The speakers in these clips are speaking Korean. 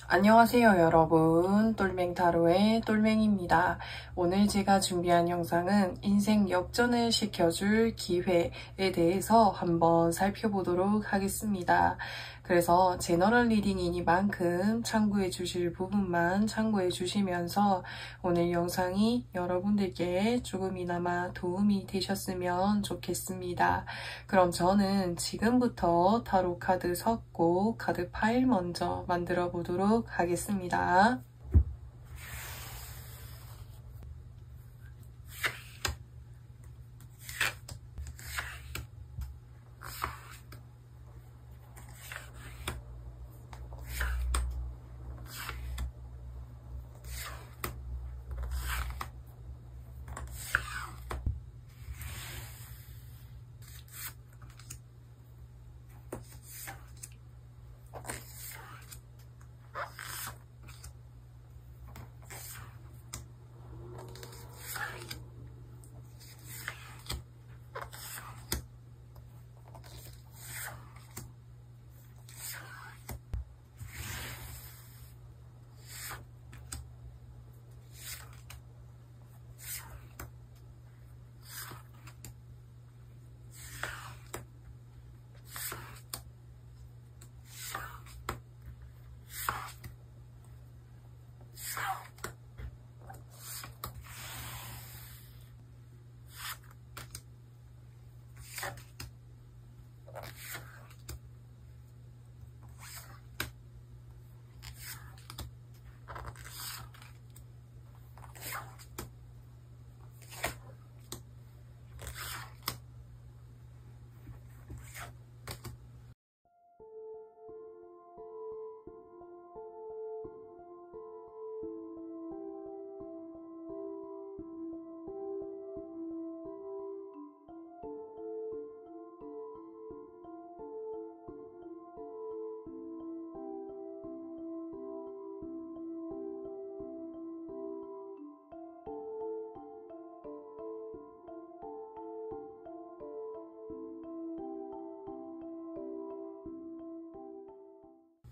안녕하세요 여러분, 똘맹타로의 똘맹입니다. 오늘 제가 준비한 영상은 인생 역전을 시켜줄 기회에 대해서 한번 살펴보도록 하겠습니다. 그래서 제너럴 리딩이니만큼 참고해 주실 부분만 참고해 주시면서 오늘 영상이 여러분들께 조금이나마 도움이 되셨으면 좋겠습니다. 그럼 저는 지금부터 타로 카드 섞고 카드 파일 먼저 만들어 보도록 하겠습니다.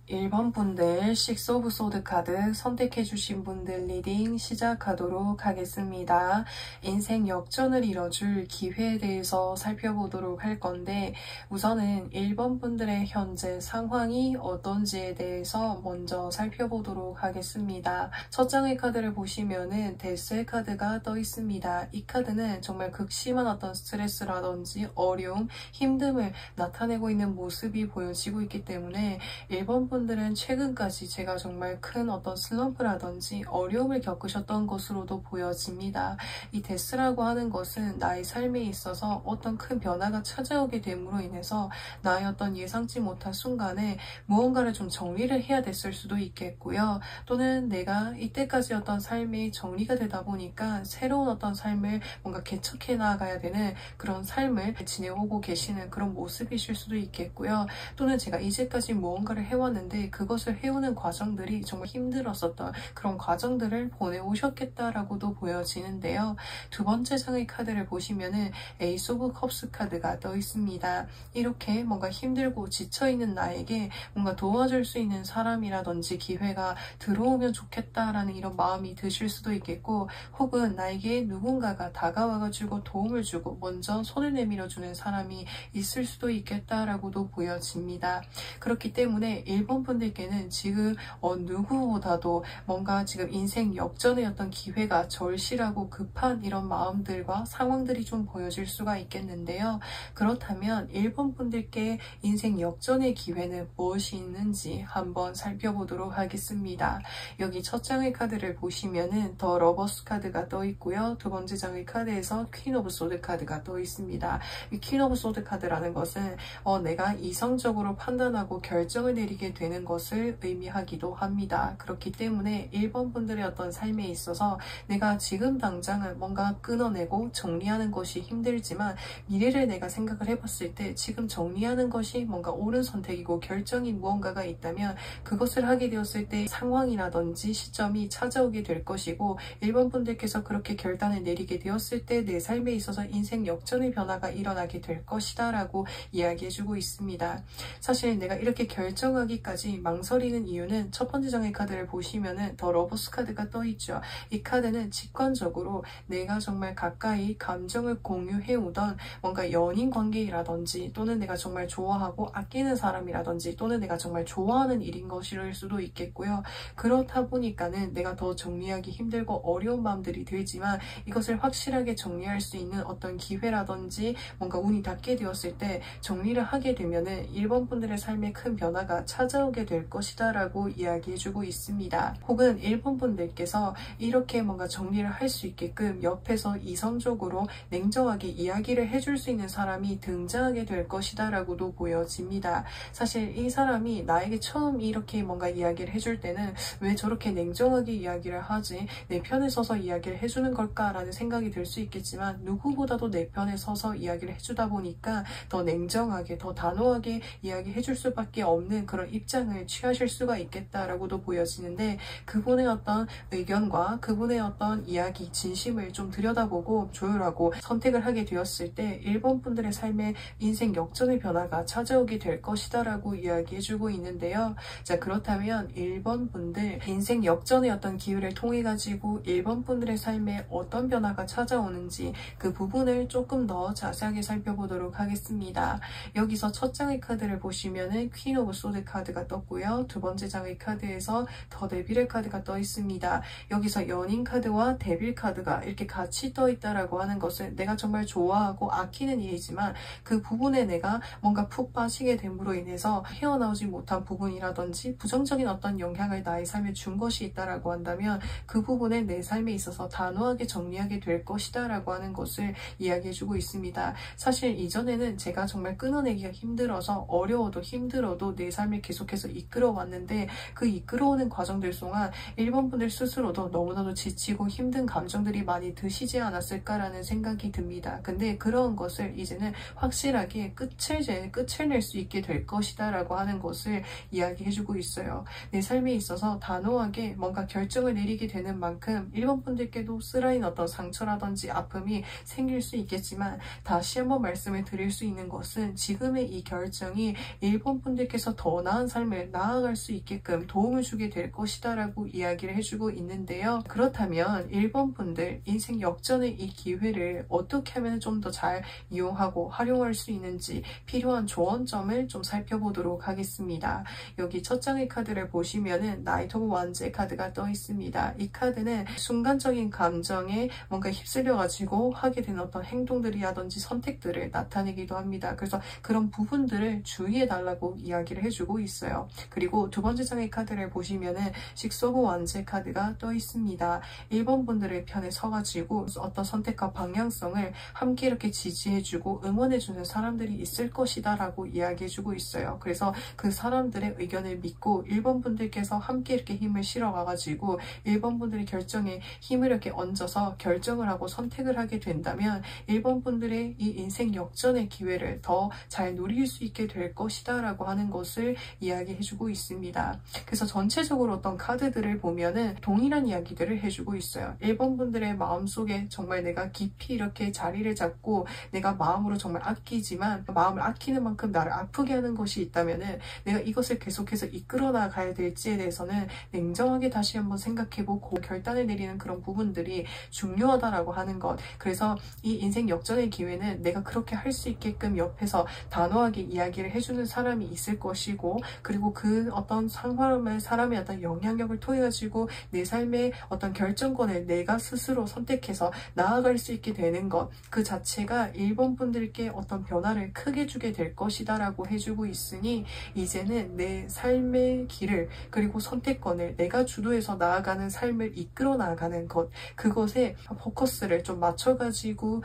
일 번 분들 식스 오브 소드 카드 선택해주신 분들 리딩 시작하도록 하겠습니다. 인생 역전을 이뤄줄 기회에 대해서 살펴보도록 할 건데 우선은 1번 분들의 현재 상황이 어떤지에 대해서 먼저 살펴보도록 하겠습니다. 첫 장의 카드를 보시면은 데스의 카드가 떠 있습니다. 이 카드는 정말 극심한 어떤 스트레스라든지 어려움, 힘듦을 나타내고 있는 모습이 보여지고 있기 때문에 1번 분들은 최근까지 제가 정말 큰 어떤 슬럼프라든지 어려움을 겪으셨던 것으로도 보여집니다. 이 데스라고 하는 것은 나의 삶에 있어서 어떤 큰 변화가 찾아오게 됨으로 인해서 나의 어떤 예상치 못한 순간에 무언가를 좀 정리를 해야 됐을 수도 있겠고요. 또는 내가 이때까지 어떤 삶이 정리가 되다 보니까 새로운 어떤 삶을 뭔가 개척해 나가야 되는 그런 삶을 지내오고 계시는 그런 모습이실 수도 있겠고요. 또는 제가 이제까지 무언가를 해왔는데 그것을 해오는 과정들이 정말 힘들었었던 그런 과정들을 보내오셨겠다라고도 보여지는데요. 두 번째 장의 카드를 보시면은 에이스 오브 컵스 카드가 떠 있습니다. 이렇게 뭔가 힘들고 지쳐있는 나에게 뭔가 도와줄 수 있는 사람이라든지 기회가 들어오면 좋겠다라는 이런 마음이 드실 수도 있겠고 혹은 나에게 누군가가 다가와가지고 도움을 주고 먼저 손을 내밀어주는 사람이 있을 수도 있겠다라고도 보여집니다. 그렇기 때문에 1번 분들께는 지금 누구보다도 뭔가 지금 인생 역전의 어떤 기회가 절실하고 급한 이런 마음들과 상황들이 좀 보여질 수가 있겠는데요. 그렇다면 1번 분들께 인생 역전의 기회는 무엇이 있는지 한번 살펴보도록 하겠습니다. 여기 첫 장의 카드를 보시면은 더 러버스 카드가 떠 있고요. 두 번째 장의 카드에서 퀸 오브 소드 카드가 떠 있습니다. 이 퀸 오브 소드 카드라는 것은 내가 이성적으로 판단하고 결정을 내리게 되는 것을 의미하기도 합니다. 그렇기 때문에 1번 분들의 어떤 삶에 있어서 내가 지금 당장은 뭔가 끊어내고 정리하는 것이 힘들지만 미래를 내가 생각을 해봤을 때 지금 정리하는 것이 뭔가 옳은 선택이고 결정이 무언가가 있다면 그것을 하게 되었을 때 상황이라든지 시점이 찾아오게 될 것이고 1번 분들께서 그렇게 결단을 내리게 되었을 때 내 삶에 있어서 인생 역전의 변화가 일어나게 될 것이다 라고 이야기해주고 있습니다. 사실 내가 이렇게 결정하기까지 가지 망설이는 이유는 첫 번째 장의 카드를 보시면은 더 러버스 카드가 떠있죠. 이 카드는 직관적으로 내가 정말 가까이 감정을 공유해오던 뭔가 연인 관계라든지 또는 내가 정말 좋아하고 아끼는 사람이라든지 또는 내가 정말 좋아하는 일인 것일 수도 있겠고요. 그렇다 보니까는 내가 더 정리하기 힘들고 어려운 마음들이 들지만 이것을 확실하게 정리할 수 있는 어떤 기회라든지 뭔가 운이 닿게 되었을 때 정리를 하게 되면은 1번 분들의 삶에 큰 변화가 찾아오게 될 것이다 라고 이야기해주고 있습니다. 혹은 1번 분들께서 이렇게 뭔가 정리를 할 수 있게끔 옆에서 이성적으로 냉정하게 이야기를 해줄 수 있는 사람이 등장하게 될 것이다 라고도 보여집니다. 사실 이 사람이 나에게 처음 이렇게 뭔가 이야기를 해줄 때는 왜 저렇게 냉정하게 이야기를 하지? 내 편에 서서 이야기를 해주는 걸까라는 생각이 들 수 있겠지만 누구보다도 내 편에 서서 이야기를 해주다 보니까 더 냉정하게 더 단호하게 이야기해줄 수밖에 없는 그런 입장을 취하실 수가 있겠다라고도 보여지는데 그분의 어떤 의견과 그분의 어떤 이야기 진심을 좀 들여다보고 조율하고 선택을 하게 되었을 때 1번 분들의 삶에 인생 역전의 변화가 찾아오게 될 것이다 라고 이야기해주고 있는데요. 자, 그렇다면 1번 분들 인생 역전의 어떤 기회를 통해 가지고 1번 분들의 삶에 어떤 변화가 찾아오는지 그 부분을 조금 더 자세하게 살펴보도록 하겠습니다. 여기서 첫 장의 카드를 보시면은 퀸 오브 소드 카드가 떴고요. 두 번째 장의 카드에서 더 데빌의 카드가 떠 있습니다. 여기서 연인 카드와 데빌 카드가 이렇게 같이 떠 있다라고 하는 것은 내가 정말 좋아하고 아끼는 일이지만 그 부분에 내가 뭔가 푹 빠지게 됨으로 인해서 헤어나오지 못한 부분이라든지 부정적인 어떤 영향을 나의 삶에 준 것이 있다라고 한다면 그 부분을 내 삶에 있어서 단호하게 정리하게 될 것이다 라고 하는 것을 이야기해주고 있습니다. 사실 이전에는 제가 정말 끊어내기가 힘들어서 어려워도 힘들어도 내 삶을 계속해서 이끌어왔는데 그 이끌어오는 과정들 동안 1번 분들 스스로도 너무나도 지치고 힘든 감정들이 많이 드시지 않았을까라는 생각이 듭니다. 근데 그런 것을 이제는 확실하게 끝을 낼 수 있게 될 것이다 라고 하는 것을 이야기해주고 있어요. 내 삶에 있어서 단호하게 뭔가 결정을 내리게 되는 만큼 1번 분들께도 쓰라린 어떤 상처라든지 아픔이 생길 수 있겠지만 다시 한번 말씀을 드릴 수 있는 것은 지금의 이 결정이 1번 분들께서 더 나은 삶을 나아갈 수 있게끔 도움을 주게 될 것이다 라고 이야기를 해주고 있는데요. 그렇다면 1번 분들 인생 역전의 이 기회를 어떻게 하면 좀 더 잘 이용하고 활용할 수 있는지 필요한 조언점을 좀 살펴보도록 하겠습니다. 여기 첫 장의 카드를 보시면은 나이트 오브 완즈의 카드가 떠 있습니다. 이 카드는 순간적인 감정에 뭔가 휩쓸려 가지고 하게 되는 어떤 행동들이라든지 선택들을 나타내기도 합니다. 그래서 그런 부분들을 주의해 달라고 이야기를 해주고 있어요. 그리고 두 번째 장의 카드를 보시면은 식스 오브 완즈의 카드가 떠 있습니다. 1번 분들의 편에 서가지고 어떤 선택과 방향성을 함께 이렇게 지지해주고 응원해주는 사람들이 있을 것이다 라고 이야기해주고 있어요. 그래서 그 사람들의 의견을 믿고 1번 분들께서 함께 이렇게 힘을 실어가가지고 1번 분들의 결정에 힘을 이렇게 얹어서 결정을 하고 선택을 하게 된다면 1번 분들의 이 인생 역전의 기회를 더 잘 누릴 수 있게 될 것이다 라고 하는 것을 이야기해주고 있습니다. 그래서 전체적으로 어떤 카드들을 보면은 동일한 이야기들을 해주고 있어요. 1번 분들의 마음속에 정말 내가 깊이 이렇게 자리를 잡고 내가 마음으로 정말 아끼지만 마음을 아끼는 만큼 나를 아프게 하는 것이 있다면은 내가 이것을 계속해서 이끌어 나가야 될지에 대해서는 냉정하게 다시 한번 생각해보고 결단을 내리는 그런 부분들이 중요하다라고 하는 것. 그래서 이 인생 역전의 기회는 내가 그렇게 할 수 있게끔 옆에서 단호하게 이야기를 해주는 사람이 있을 것이고 그리고 그 어떤 사람의 어떤 영향력을 통해 가지고 내 삶의 어떤 결정권을 내가 스스로 선택해서 나아갈 수 있게 되는 것 그 자체가 1번 분들께 어떤 변화를 크게 주게 될 것이다 라고 해주고 있으니 이제는 내 삶의 길을 그리고 선택권을 내가 주도해서 나아가는 삶을 이끌어 나가는 것 그것에 포커스를 좀 맞춰가지고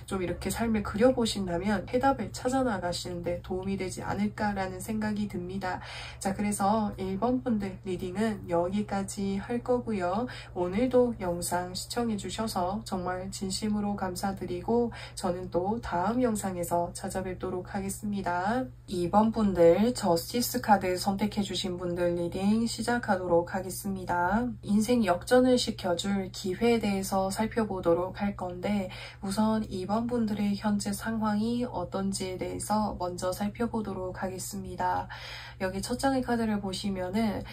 좀 이렇게 삶을 그려보신다면 해답을 찾아 나가시는데 도움이 되지 않을까라는 생각이 듭니다. 자, 그래서 1번 분들 리딩은 여기까지 할 거고요. 오늘도 영상 시청해주셔서 정말 진심으로 감사드리고 저는 또 다음 영상에서 찾아뵙도록 하겠습니다. 2번 분들 저스티스 카드 선택해주신 분들 리딩 시작하도록 하겠습니다. 인생 역전을 시켜줄 기회에 대해서 살펴보도록 할 건데 우선 2번 분들의 현재 상황이 어떤지에 대해서 먼저 살펴보도록 하겠습니다. 여기 첫 장의 카드를 보시면은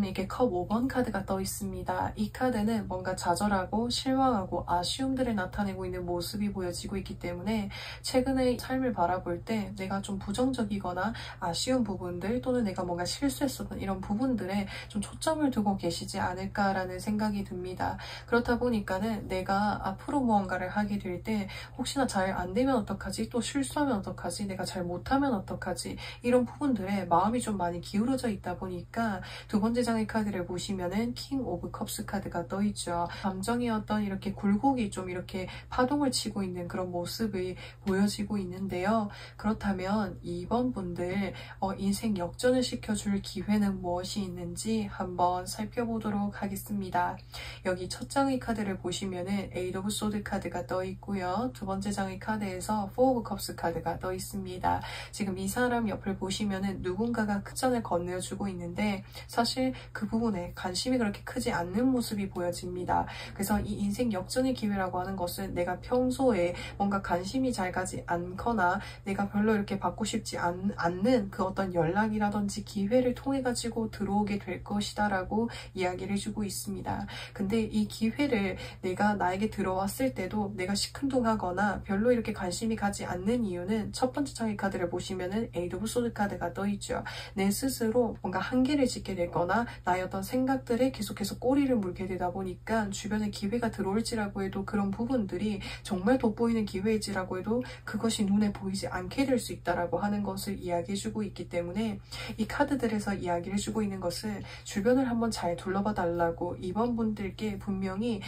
이게 컵 5번 카드가 떠 있습니다. 이 카드는 뭔가 좌절하고 실망하고 아쉬움들을 나타내고 있는 모습이 보여지고 있기 때문에 최근에 삶을 바라볼 때 내가 좀 부정적이거나 아쉬운 부분들 또는 내가 뭔가 실수했었던 이런 부분들에 좀 초점을 두고 계시지 않을까라는 생각이 듭니다. 그렇다 보니까는 내가 앞으로 무언가를 하게 될 때 혹시나 잘 안 되면 어떡하지? 또 실수하면 어떡하지? 내가 잘 못하면 어떡하지? 이런 부분들에 마음이 좀 많이 기울어져 있다 보니까 두 번째 장의 카드를 보시면은 킹 오브 컵스 카드가 떠 있죠. 감정의 어떤 이렇게 굴곡이 좀 이렇게 파동을 치고 있는 그런 모습이 보여지고 있는데요. 그렇다면 이번 분들 인생 역전을 시켜줄 기회는 무엇이 있는지 한번 살펴보도록 하겠습니다. 여기 첫 장의 카드를 보시면은 에이드 오브 소드 카드가 떠 있고요. 두 번째 장의 카드에서 포 오브 컵스 카드가 떠 있습니다. 지금 이 사람 옆을 보시면은 누군가가 극전을 건네주고 있는데 사실 그 부분에 관심이 그렇게 크지 않는 모습이 보여집니다. 그래서 이 인생 역전의 기회라고 하는 것은 내가 평소에 뭔가 관심이 잘 가지 않거나 내가 별로 이렇게 받고 싶지 않는 그 어떤 연락이라든지 기회를 통해 가지고 들어오게 될 것이다 라고 이야기를 해주고 있습니다. 근데 이 기회를 내가 나에게 들어왔을 때도 내가 시큰둥하거나 별로 이렇게 관심이 가지 않는 이유는 첫 번째 장의 카드를 보시면은 에이드 오브 소드 카드가 떠 있죠. 내 스스로 뭔가 한계를 짓게 되거나 나의 어떤 생각들에 계속해서 꼬리를 물게 되다 보니까 주변에 기회가 들어올지라고 해도 그런 부분들이 정말 돋보이는 기회일지라고 해도 그것이 눈에 보이지 않게 될 수 있다라고 하는 것을 이야기해주고 있기 때문에 이 카드들에서 이야기를 해주고 있는 것은 주변을 한번 잘 둘러봐 달라고 이번 분들께 분명히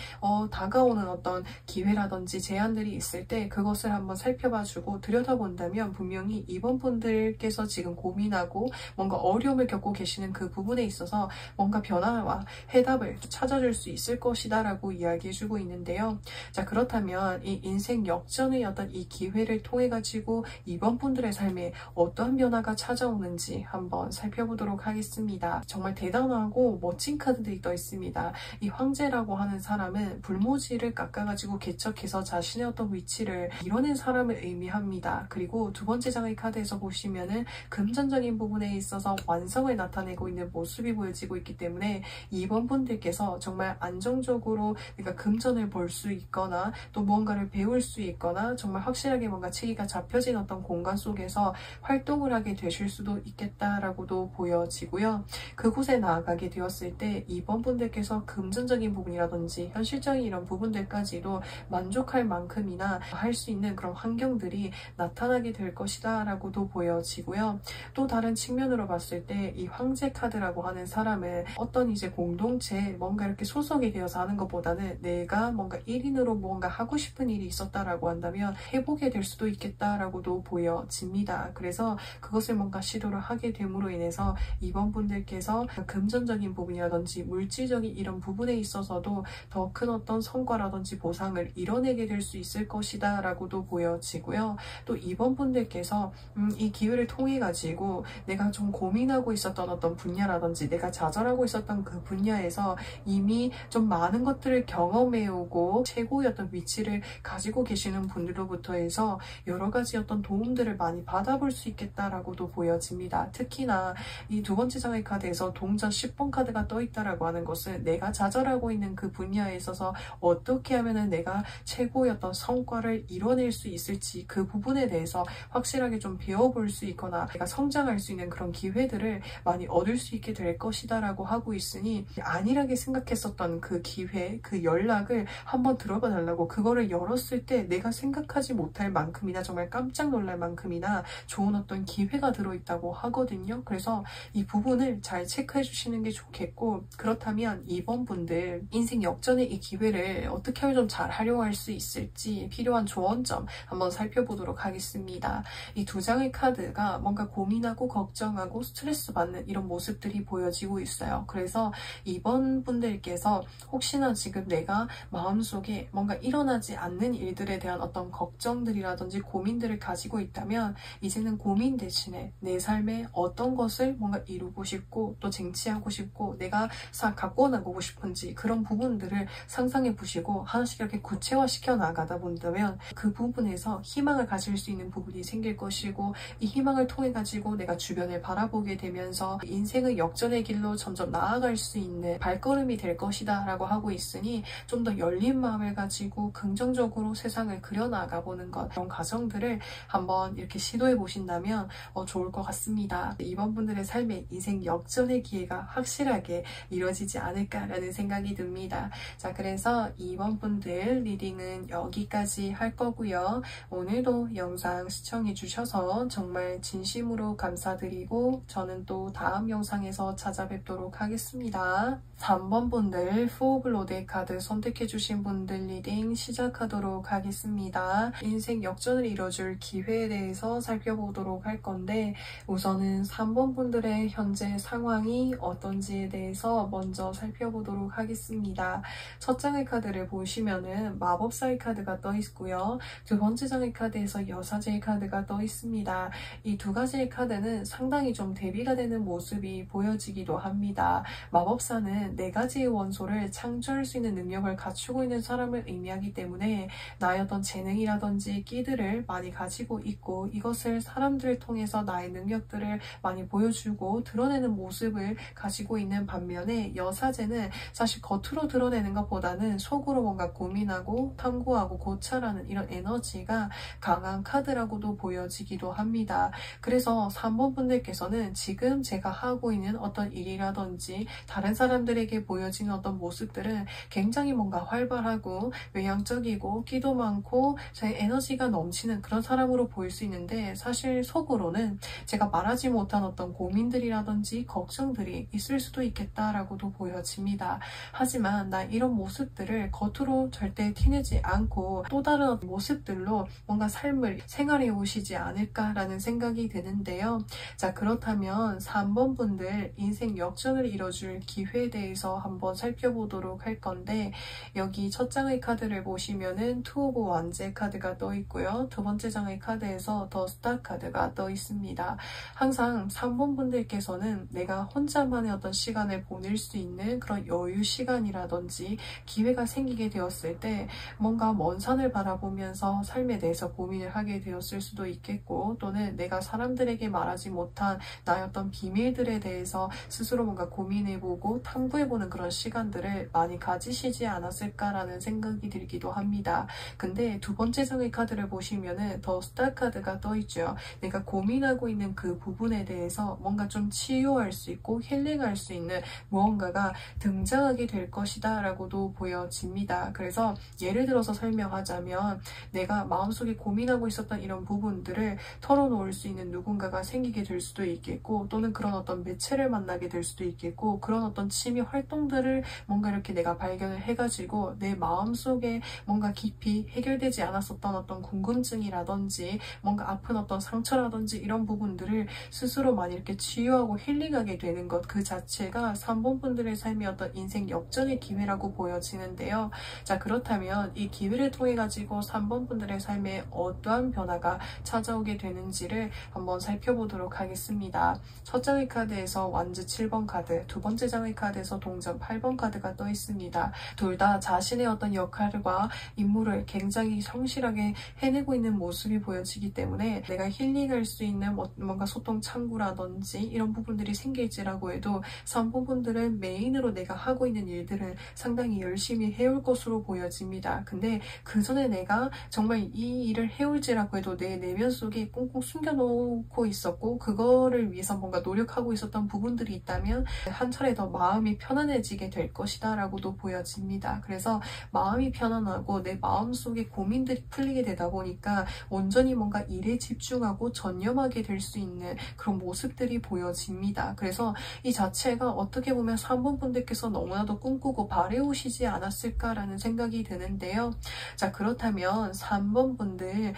다가오는 어떤 기회라든지 제안들이 있을 때 그것을 한번 살펴봐주고 들여다본다면 분명히 이번 분들께서 지금 고민하고 뭔가 어려움을 겪고 계시는 그 부분에 있어서 뭔가 변화와 해답을 찾아줄 수 있을 것이다 라고 이야기해주고 있는데요. 자, 그렇다면 이 인생 역전의 어떤 이 기회를 통해 가지고 이번 분들의 삶에 어떠한 변화가 찾아오는지 한번 살펴보도록 하겠습니다. 정말 대단하고 멋진 카드들이 떠 있습니다. 이 황제라고 하는 사람은 불모지를 깎아가지고 개척해서 자신의 어떤 위치를 이뤄낸 사람을 의미합니다. 그리고 두 번째 장의 카드에서 보시면은 금전적인 부분에 있어서 완성을 나타내고 있는 모습이 보여지고 있기 때문에 이번 분들께서 정말 안정적으로 내가 금전을 벌 수 있거나 또 무언가를 배울 수 있거나 정말 확실하게 뭔가 체계가 잡혀진 어떤 공간 속에서 활동을 하게 되실 수도 있겠다라고도 보여지고요. 그곳에 나아가게 되었을 때 이번 분들께서 금전적인 부분이라든지 현실적인 이런 부분들까지도 만족할 만큼이나 할 수 있는 그런 환경들이 나타나게 될 것이다 라고도 보여지고요. 또 다른 측면으로 봤을 때 이 황제 카드라고 하는 사람은 어떤 이제 공동체에 뭔가 이렇게 소속이 되어서 하는 것보다는 내가 뭔가 1인으로 뭔가 하고 싶은 일이 있었다라고 한다면 해보게 될 수도 있겠다라고도 보여집니다. 그래서 그것을 뭔가 시도를 하게 됨으로 인해서 이번 분들께서 금전적인 부분이라든지 물질적인 이런 부분에 있어서도 더 큰 어떤 성과라든지 보상을 이뤄내게 될 수 있을 것이다 라고도 보여지고요. 또 이번 분들께서 이 기회를 통해 가지고 내가 좀 고민하고 있었던 어떤 분야라든지 내가 좌절하고 있었던 그 분야에서 이미 좀 많은 것들을 경험해오고 최고의 어떤 위치를 가지고 계시는 분들로부터 해서 여러 가지 어떤 도움들을 많이 받아볼 수 있겠다라고도 보여집니다. 특히나 이 두 번째 장의 카드에서 동전 10번 카드가 떠 있다라고 하는 것은 내가 좌절하고 있는 그 분야에 있어서 어떻게 하면은 내가 최고의 어떤 성과를 이뤄낼 수 있을지 그 부분에 대해서 확실하게 좀 배워볼 수 있거나 내가 성장할 수 있는 그런 기회들을 많이 얻을 수 있게 될 것이다 라고 하고 있으니 안일하게 생각했었던 그 기회, 그 연락을 한번 들어봐 달라고 그거를 열었을 때 내가 생각하지 못할 만큼이나 정말 깜짝 놀랄 만큼이나 좋은 어떤 기회가 들어있다고 하거든요. 그래서 이 부분을 잘 체크해 주시는 게 좋겠고 그렇다면 이번 분들 인생 역전의 이 기회를 어떻게 하면 좀 잘 활용할 수 있을지 필요한 조언점 한번 살펴보도록 하겠습니다. 이 두 장의 카드가 뭔가 고민하고 걱정하고 스트레스 받는 이런 모습들이 보여지고 있어요. 그래서 이번 분들께서 혹시나 지금 내가 마음속에 뭔가 일어나지 않는 일들에 대한 어떤 걱정들이라든지 고민들을 가지고 있다면 이제는 고민 대신에 내 삶에 어떤 것을 뭔가 이루고 싶고 또 쟁취하고 싶고 내가 갖고 나가고 싶은지 그런 부분들을 상상해 보시고 하나씩 이렇게 구체화시켜 나가다 본다면 그 부분에서 희망을 가질 수 있는 부분이 생길 것이고 이 희망을 통해 가지고 내가 주변을 바라보게 되면서 인생의 역전의 길로 점점 나아갈 수 있는 발걸음이 될 것이다 라고 하고 있으니 좀 더 열린 마음을 가지고 긍정적으로 세상을 그려나가 보는 것, 그런 과정들을 한번 이렇게 시도해 보신다면 좋을 것 같습니다. 이번 분들의 삶에 인생 역전의 기회가 확실하게 이루어지지 않을까라는 생각이 듭니다. 자, 그래서 이번 분들 리딩은 여기까지 할 거고요. 오늘도 영상 시청해 주셔서 정말 진심으로 감사드리고 저는 또 다음 영상에서 찾아뵙도록 하겠습니다. 3번 분들 포블로데 카드 선택해 주신 분들 리딩 시작하도록 하겠습니다. 인생 역전을 이뤄줄 기회에 대해서 살펴보도록 할 건데 우선은 3번 분들의 현재 상황이 어떤지에 대해서 먼저 살펴보도록 하겠습니다. 첫 장의 카드를 보시면은 마법사의 카드가 떠 있고요. 두 번째 장의 카드에서 여사제의 카드가 떠 있습니다. 이 두 가지의 카드는 상당히 좀 대비가 되는 모습이 보여지기도 합니다. 마법사는 네 가지의 원소를 창조할 수 있는 능력을 갖추고 있는 사람을 의미하기 때문에 나의 어떤 재능이라든지 끼들을 많이 가지고 있고 이것을 사람들을 통해서 나의 능력들을 많이 보여주고 드러내는 모습을 가지고 있는 반면에 여사제는 사실 겉으로 드러내는 것보다는 속으로 뭔가 고민하고 탐구하고 고찰하는 이런 에너지가 강한 카드라고도 보여지기도 합니다. 그래서 3번 분들께서는 지금 제가 하고 있는 어떤 일이라든지 다른 사람들에게 보여지는 어떤 모습들은 굉장히 뭔가 활발하고 외향적이고 끼도 많고 제 에너지가 넘치는 그런 사람으로 보일 수 있는데 사실 속으로는 제가 말하지 못한 어떤 고민들이라든지 걱정들이 있을 수도 있겠다라고도 보여집니다. 하지만 나 이런 모습들을 겉으로 절대 티내지 않고 또 다른 어떤 모습들로 뭔가 삶을 생활해 오시지 않을까라는 생각이 드는데요. 자, 그렇다면 3번 분들 인생 역전을 이뤄줄 기회에 대해서 한번 살펴보도록 할 건데 여기 첫 장의 카드를 보시면은 투 오브 완제 카드가 떠 있고요. 두 번째 장의 카드에서 더 스타 카드가 떠 있습니다. 항상 3번 분들께서는 내가 혼자만의 어떤 시간을 보낼 수 있는 그런 여유 시간이라든지 기회가 생기게 되었을 때 뭔가 먼 산을 바라보면서 삶에 대해서 고민을 하게 되었을 수도 있겠고 또는 내가 사람들에게 말하지 못한 나의 어떤 비밀들에 대해서 스스로 뭔가 고민해보고 탐구해보는 그런 시간들을 많이 가지시지 않았을까라는 생각이 들기도 합니다. 근데 두 번째 장의 카드를 보시면은 더 스타 카드가 떠 있죠. 내가 고민하고 있는 그 부분에 대해서 뭔가 좀 치유할 수 있고 힐링할 수 있는 무언가가 등장하게 될 것이다 라고도 보여집니다. 그래서 예를 들어서 설명하자면 내가 마음속에 고민하고 있었던 이런 부분들을 털어놓을 수 있는 누군가가 생기게 될 수도 있겠고 또는 그런 어떤 매체를 만나게 될 수도 있겠고 그런 어떤 취미 활동들을 뭔가 이렇게 내가 발견을 해가지고 내 마음속에 뭔가 깊이 해결되지 않았었던 어떤 궁금증이라든지 뭔가 아픈 어떤 상처라든지 이런 부분들을 스스로 많이 이렇게 치유하고 힐링하게 되는 것 그 자체가 3번 분들의 삶의 어떤 인생 역전의 기회라고 보여지는데요. 자, 그렇다면 이 기회를 통해 가지고 3번 분들의 삶에 어떠한 변화가 찾아오게 되는지를 한번 살펴보도록 하겠습니다. 첫 장의 카드에서 완즈 7번 카드, 두 번째 장의 카드에서 동전 8번 카드가 떠 있습니다. 둘 다 자신의 어떤 역할과 임무를 굉장히 성실하게 해내고 있는 모습이 보여지기 때문에 내가 힐링할 수 있는 뭔가 소통 창구라든지 이런 부분들이 생길지라고 해도 3번 분들은 메인으로 내가 하고 있는 일들을 상당히 열심히 해올 것으로 보여집니다. 근데 그 전에 내가 정말 이 일을 해올지라고 해도 내 내면 속에 꽁꽁 숨겨놓고 있었고 그거를 위해서 뭔가 노력하고 있었던 부분들이 있다면 한 차례 더 마음이 편안해지게 될 것이다 라고도 보여집니다. 그래서 마음이 편안하고 내 마음속에 고민들이 풀리게 되다 보니까 온전히 뭔가 일에 집중하고 전념하게 될 수 있는 그런 모습들이 보여집니다. 그래서 이 자체가 어떻게 보면 3번 분들께서 너무나도 꿈꾸고 바래오시지 않았을까라는 생각이 드는데요. 자, 그렇다면 3번 분들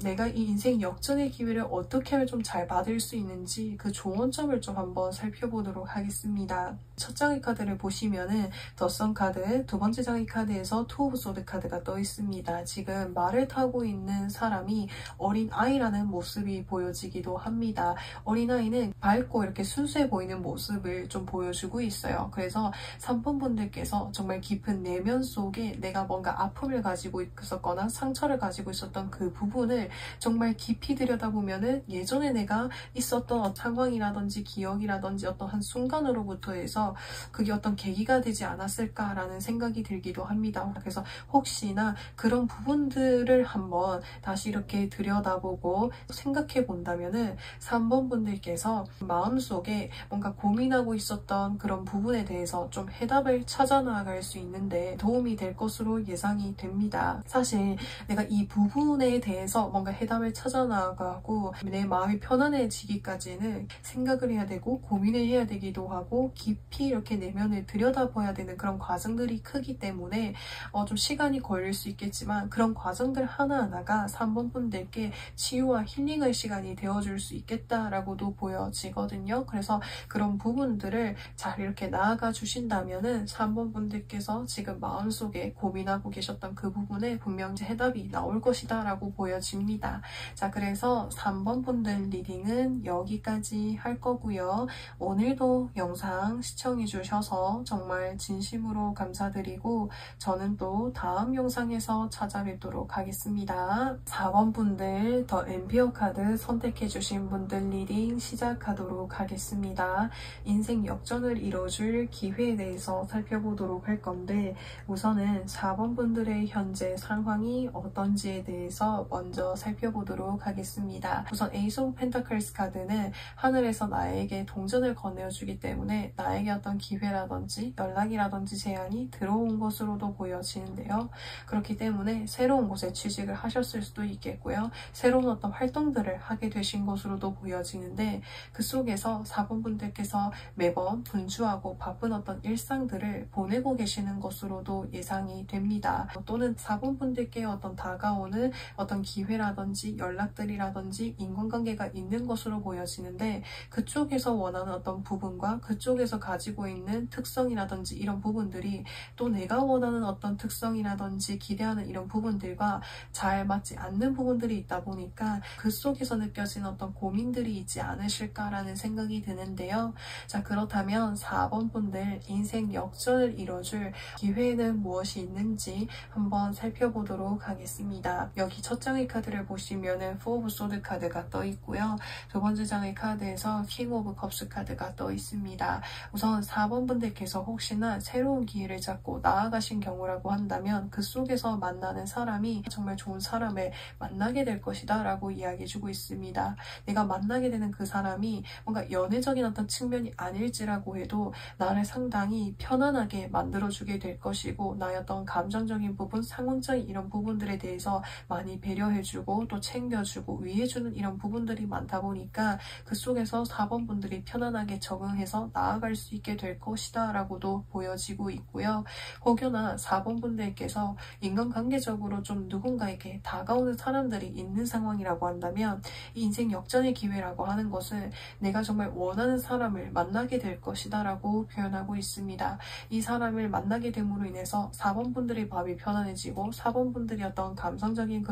내가 이 인생 역전의 기회를 어떻게 하면 좀 잘 받을 수 있는지 그 조언점을 좀 한번 살펴보도록 하겠습니다. 첫 장의 카드를 보시면은 더선 카드, 두 번째 장의 카드에서 투 오브 소드 카드가 떠 있습니다. 지금 말을 타고 있는 사람이 어린 아이라는 모습이 보여지기도 합니다. 어린아이는 밝고 이렇게 순수해 보이는 모습을 좀 보여주고 있어요. 그래서 3번 분들께서 정말 깊은 내면 속에 내가 뭔가 아픔을 가지고 있었거나 상처를 가지고 있었던 그 부분을 정말 깊이 들여다보면은 예전에 내가 있었던 상황이라든지 기억이라든지 어떤 한 순간으로부터 해서 그게 어떤 계기가 되지 않았을까라는 생각이 들기도 합니다. 그래서 혹시나 그런 부분들을 한번 다시 이렇게 들여다보고 생각해 본다면은 3번 분들께서 마음속에 뭔가 고민하고 있었던 그런 부분에 대해서 좀 해답을 찾아 나갈 수 있는데 도움이 될 것으로 예상이 됩니다. 사실 내가 이 부분에 대해서 뭔가 해답을 찾아 나가고 내 마음이 편안해지기까지는 생각을 해야 되고 고민을 해야 되기도 하고 깊이 이렇게 내면을 들여다봐야 되는 그런 과정들이 크기 때문에 좀 시간이 걸릴 수 있겠지만 그런 과정들 하나하나가 3번 분들께 치유와 힐링의 시간이 되어줄 수 있겠다라고도 보여지거든요. 그래서 그런 부분들을 잘 이렇게 나아가 주신다면은 3번 분들께서 지금 마음속에 고민하고 계셨던 그 부분에 분명히 해답이 나올 것이다 라고 보여집니다. 자, 그래서 3번 분들 리딩은 여기까지 할 거고요. 오늘도 영상 시청해 주셔서 정말 진심으로 감사드리고 저는 또 다음 영상에서 찾아뵙도록 하겠습니다. 4번 분들 더 엠피어 카드 선택해 주신 분들 리딩 시작하도록 하겠습니다. 인생 역전을 이뤄줄 기회에 대해서 살펴보도록 할 건데 우선은 4번 분들의 현재 상황이 어떤지에 대해서 먼저 살펴보도록 하겠습니다. 우선 에이스 오브 펜타클스 카드는 하늘에서 나에게 동전을 건네어주기 때문에 나에게 어떤 기회라든지 연락이라든지 제안이 들어온 것으로도 보여지는데요. 그렇기 때문에 새로운 곳에 취직을 하셨을 수도 있겠고요. 새로운 어떤 활동들을 하게 되신 것으로도 보여지는데 그 속에서 4번 분들께서 매번 분주하고 바쁜 어떤 일상들을 보내고 계시는 것으로도 예상이 됩니다. 또는 4번 분들께 어떤 다가오는 어떤 기회라든지 연락들이라든지 인간관계가 있는 것으로 보여지는데 그쪽에서 원하는 어떤 부분과 그쪽에서 가지고 있는 특성이라든지 이런 부분들이 또 내가 원하는 어떤 특성이라든지 기대하는 이런 부분들과 잘 맞지 않는 부분들이 있다 보니까 그 속에서 느껴지는 어떤 고민들이 있지 않으실까라는 생각이 드는데요. 자, 그렇다면 4번 분들 인생 역전을 이뤄줄 기회는 무엇이 있는지 한번 살펴보도록 하겠습니다. 여기 첫 장의 카드를 보시면은 4 오브 소드 카드가 떠 있고요. 두 번째 장의 카드에서 킹 오브 컵스 카드가 떠 있습니다. 우선 4번 분들께서 혹시나 새로운 기회를 잡고 나아가신 경우라고 한다면 그 속에서 만나는 사람이 정말 좋은 사람을 만나게 될 것이다 라고 이야기해주고 있습니다. 내가 만나게 되는 그 사람이 뭔가 연애적인 어떤 측면이 아닐지라고 해도 나를 상당히 편안하게 만들어주게 될 것이고 나의 어떤 감정적인 부분, 상황적인 이런 부분들에 대해서 많이 배려해주고 또 챙겨주고 위해주는 이런 부분들이 많다 보니까 그 속에서 4번 분들이 편안하게 적응해서 나아갈 수 있게 될 것이다 라고도 보여지고 있고요. 혹여나 4번 분들께서 인간관계적으로 좀 누군가에게 다가오는 사람들이 있는 상황이라고 한다면 인생 역전의 기회라고 하는 것은 내가 정말 원하는 사람을 만나게 될 것이다 라고 표현하고 있습니다. 이 사람을 만나게 됨으로 인해서 4번 분들의 마음이 편안해지고 4번 분들이 어떤 감정적인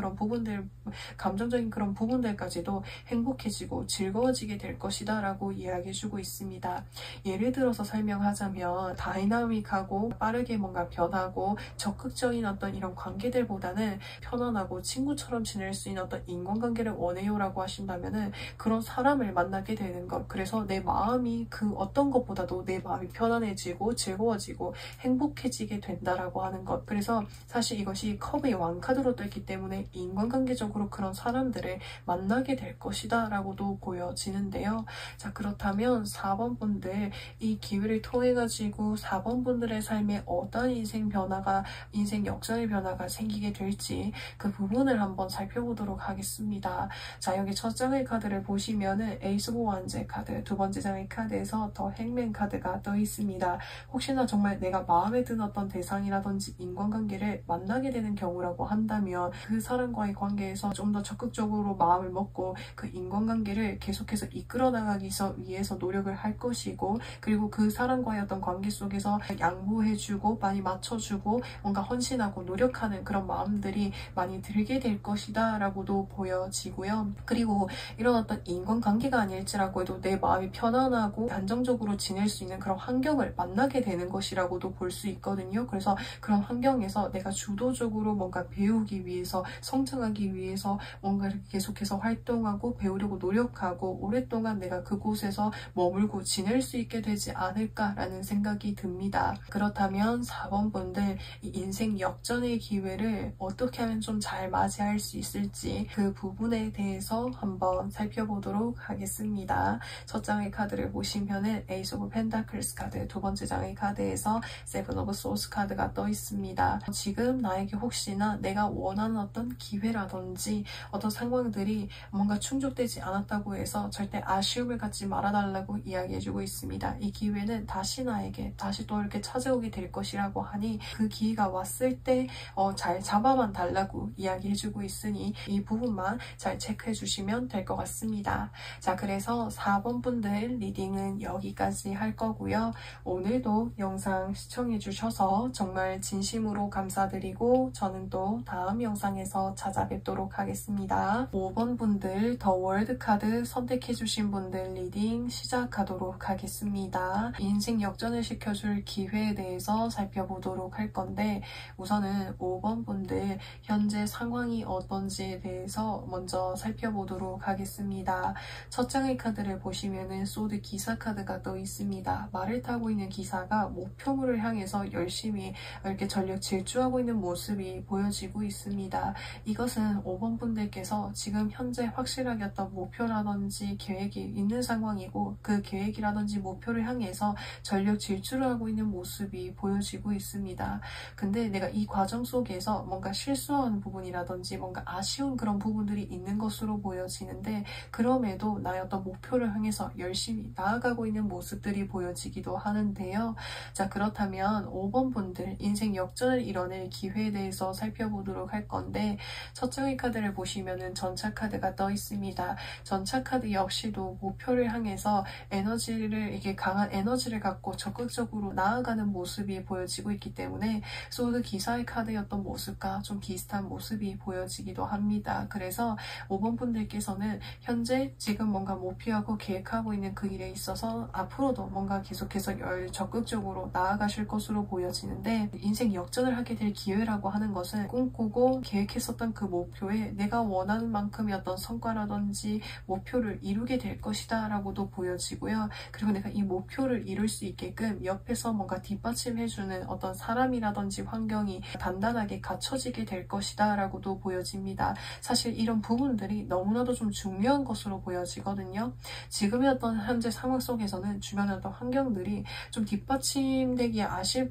그런 부분들까지도 행복해지고 즐거워지게 될 것이다 라고 이야기해주고 있습니다. 예를 들어서 설명하자면 다이나믹하고 빠르게 뭔가 변하고 적극적인 어떤 이런 관계들보다는 편안하고 친구처럼 지낼 수 있는 어떤 인간관계를 원해요 라고 하신다면은 그런 사람을 만나게 되는 것, 그래서 내 마음이 그 어떤 것보다도 내 마음이 편안해지고 즐거워지고 행복해지게 된다라고 하는 것. 그래서 사실 이것이 컵의 왕카드로 떠있기 때문에 인간관계적으로 그런 사람들을 만나게 될 것이다 라고도 보여지는데요. 자, 그렇다면 4번 분들 이 기회를 통해 가지고 4번 분들의 삶에 어떤 인생 역전의 변화가 생기게 될지 그 부분을 한번 살펴보도록 하겠습니다. 자, 여기 첫 장의 카드를 보시면은 에이스 오브 완즈의 카드, 두 번째 장의 카드에서 더 행맨 카드가 떠 있습니다. 혹시나 정말 내가 마음에 드는 어떤 대상이라든지 인간관계를 만나게 되는 경우라고 한다면 그 사람과의 관계에서 좀 더 적극적으로 마음을 먹고 그 인간관계를 계속해서 이끌어 나가기 위해서 노력을 할 것이고, 그리고 그 사람과의 어떤 관계 속에서 양보해주고 많이 맞춰주고 뭔가 헌신하고 노력하는 그런 마음들이 많이 들게 될 것이다 라고도 보여지고요. 그리고 이런 어떤 인간관계가 아닐지라고 해도 내 마음이 편안하고 안정적으로 지낼 수 있는 그런 환경을 만나게 되는 것이라고도 볼 수 있거든요. 그래서 그런 환경에서 내가 주도적으로 뭔가 배우기 위해서, 성장하기 위해서 뭔가 이렇게 계속해서 활동하고 배우려고 노력하고 오랫동안 내가 그곳에서 머물고 지낼 수 있게 되지 않을까라는 생각이 듭니다. 그렇다면 4번 분들, 이 인생 역전의 기회를 어떻게 하면 좀 잘 맞이할 수 있을지 그 부분에 대해서 한번 살펴보도록 하겠습니다. 첫 장의 카드를 보시면은 에이스 오브 펜타클스 카드, 두 번째 장의 카드에서 세븐 오브 소스 카드가 떠 있습니다. 지금 나에게 혹시나 내가 원하는 어떤 기회라든지 어떤 상황들이 뭔가 충족되지 않았다고 해서 절대 아쉬움을 갖지 말아달라고 이야기해주고 있습니다. 이 기회는 다시 나에게 다시 또 이렇게 찾아오게 될 것이라고 하니 그 기회가 왔을 때 잘 잡아만 달라고 이야기해주고 있으니 이 부분만 잘 체크해 주시면 될 것 같습니다. 자, 그래서 4번 분들 리딩은 여기까지 할 거고요. 오늘도 영상 시청해 주셔서 정말 진심으로 감사드리고 저는 또 다음 영상에서 찾아뵙도록 하겠습니다. 5번 분들 더 월드 카드 선택해 주신 분들 리딩 시작하도록 하겠습니다. 인생 역전을 시켜줄 기회에 대해서 살펴보도록 할 건데, 우선은 5번 분들 현재 상황이 어떤지에 대해서 먼저 살펴보도록 하겠습니다. 첫 장의 카드를 보시면은 소드 기사 카드가 떠 있습니다. 말을 타고 있는 기사가 목표물을 향해서 열심히 이렇게 전력 질주하고 있는 모습이 보여지고 있습니다. 이것은 5번 분들께서 지금 현재 확실하게 어떤 목표라든지 계획이 있는 상황이고 그 계획이라든지 목표를 향해서 전력 질주를 하고 있는 모습이 보여지고 있습니다. 근데 내가 이 과정 속에서 뭔가 실수하는 부분이라든지 뭔가 아쉬운 그런 부분들이 있는 것으로 보여지는데, 그럼에도 나의 어떤 목표를 향해서 열심히 나아가고 있는 모습들이 보여지기도 하는데요. 자, 그렇다면 5번 분들 인생 역전을 이뤄낼 기회에 대해서 살펴보도록 할 건데, 첫 장의 카드를 보시면은 전차 카드가 떠 있습니다. 전차 카드 역시도 목표를 향해서 에너지를, 이게 강한 에너지를 갖고 적극적으로 나아가는 모습이 보여지고 있기 때문에 소드 기사의 카드였던 모습과 좀 비슷한 모습이 보여지기도 합니다. 그래서 5번 분들께서는 현재 지금 뭔가 목표하고 계획하고 있는 그 일에 있어서 앞으로도 뭔가 계속해서 적극적으로 나아가실 것으로 보여지는데, 인생 역전을 하게 될 기회라고 하는 것은 꿈꾸고 계획했었던 그 목표에 내가 원하는 만큼의 어떤 성과라든지 목표를 이루게 될 것이다 라고도 보여지고요. 그리고 내가 이 목표를 이룰 수 있게끔 옆에서 뭔가 뒷받침해주는 어떤 사람이라든지 환경이 단단하게 갖춰지게 될 것이다 라고도 보여집니다. 사실 이런 부분들이 너무나도 좀 중요한 것으로 보여지거든요. 지금의 어떤 현재 상황 속에서는 주변의 어떤 환경들이 좀 뒷받침되기에 아쉬운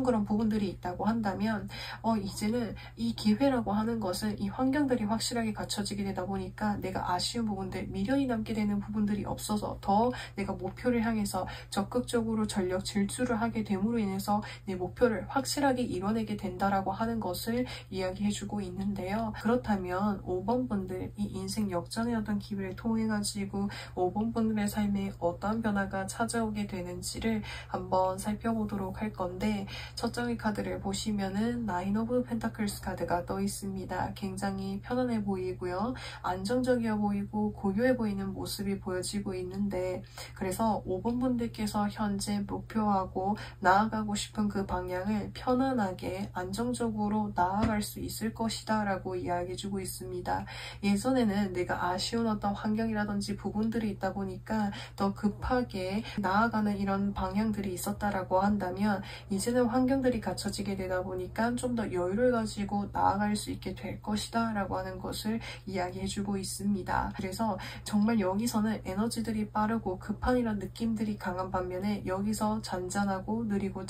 그런 부분들이 있다고 한다면, 이제는 이 기회라고 하는 것은 이 환경들이 확실하게 갖춰지게 되다 보니까 내가 아쉬운 부분들, 미련이 남게 되는 부분들이 없어서 더 내가 목표를 향해서 적극적으로 전력 질주를 하게 됨으로 인해서 내 목표를 확실하게 이뤄내게 된다라고 하는 것을 이야기해주고 있는데요. 그렇다면 5번 분들, 이 인생 역전의 어떤 기회를 통해 가지고 5번 분들의 삶에 어떤 변화가 찾아오게 되는지를 한번 살펴보도록 할 건데, 첫 장의 카드를 보시면은 나인 오브 펜타클스 카드가 떠 있습니다. 굉장히 편안해 보이고요. 안정적이어 보이고 고요해 보이는 모습이 보여지고 있는데, 그래서 5번 분들께서 현재 목표하고 나아가고 싶은 그 방향을 편안하게 안정적으로 나아갈 수 있을 것이다 라고 이야기해주고 있습니다. 예전에는 내가 아쉬운 어떤 환경이라든지 부분들이 있다 보니까 더 급하게 나아가는 이런 방향들이 있었다라고 한다면, 이제는 환경들이 갖춰지게 되다 보니까 좀 더 여유를 가지고 나아갈 수 있게 될 것이다 라고 하는 것을 이야기해주고 있습니다. 그래서 정말 여기서는 에너지들이 빠르고 급한 이런 느낌들이 강한 반면에, 여기서 잔잔하고 느리고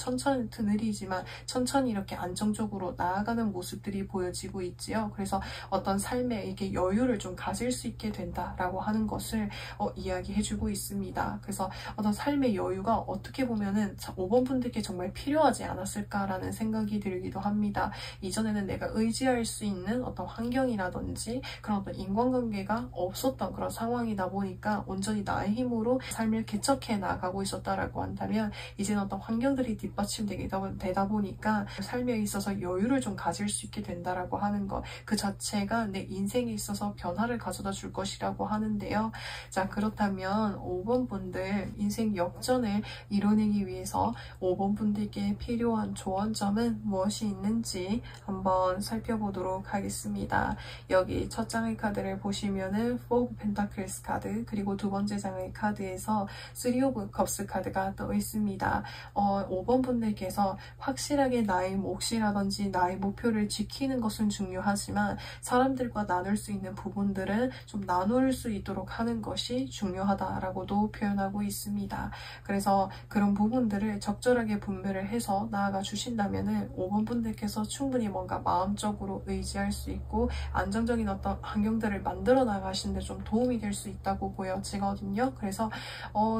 느리지만 천천히 이렇게 안정적으로 나아가는 모습들이 보여지고 있지요. 그래서 어떤 삶에 이렇게 여유를 좀 가질 수 있게 된다라고 하는 것을 이야기해주고 있습니다. 그래서 어떤 삶의 여유가 어떻게 보면은 5번 분들께 정말 필요하지 않았을까라는 생각이 들기도 합니다. 이전에는 내가 의지할 수 있는 어떤 환경이라든지 그런 어떤 인간관계가 없었던 그런 상황이다 보니까 온전히 나의 힘으로 삶을 개척해 나가고 하고 있었다라고 한다면 이제는 어떤 환경들이 뒷받침되다 보니까 삶에 있어서 여유를 좀 가질 수 있게 된다라고 하는 것, 그 자체가 내 인생에 있어서 변화를 가져다 줄 것이라고 하는데요. 자, 그렇다면 5번 분들 인생 역전을 이뤄내기 위해서 5번 분들께 필요한 조언점은 무엇이 있는지 한번 살펴보도록 하겠습니다. 여기 첫 장의 카드를 보시면은 4 of Pentacles 카드, 그리고 두 번째 장의 카드에서 3 of Cups 카드가 떠 있습니다. 5번 분들께서 확실하게 나의 몫이라든지 나의 목표를 지키는 것은 중요하지만 사람들과 나눌 수 있는 부분들은 좀 나눌 수 있도록 하는 것이 중요하다라고도 표현하고 있습니다. 그래서 그런 부분들을 적절하게 분배를 해서 나아가 주신다면은 5번 분들께서 충분히 뭔가 마음적으로 의지할 수 있고 안정적인 어떤 환경들을 만들어 나가시는데 좀 도움이 될 수 있다고 보여지거든요. 그래서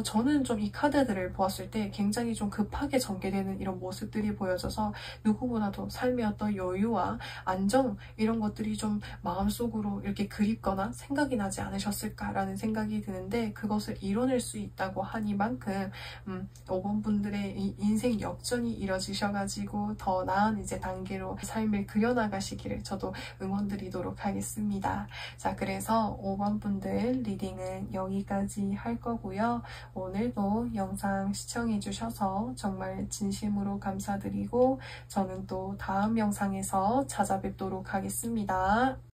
저는 좀 이 카드들을 보았을 때 굉장히 좀 급하게 전개되는 이런 모습들이 보여져서 누구보다도 삶의 어떤 여유와 안정 이런 것들이 좀 마음속으로 이렇게 그립거나 생각이 나지 않으셨을까라는 생각이 드는데, 그것을 이뤄낼 수 있다고 하니만큼 5번 분들의 이 인생 역전이 이뤄지셔가지고 더 나은 이제 단계로 삶을 그려나가시기를 저도 응원드리도록 하겠습니다. 자, 그래서 5번 분들 리딩은 여기까지 할 거고요. 오늘도 영상 시청해주셔서 정말 진심으로 감사드리고 저는 또 다음 영상에서 찾아뵙도록 하겠습니다.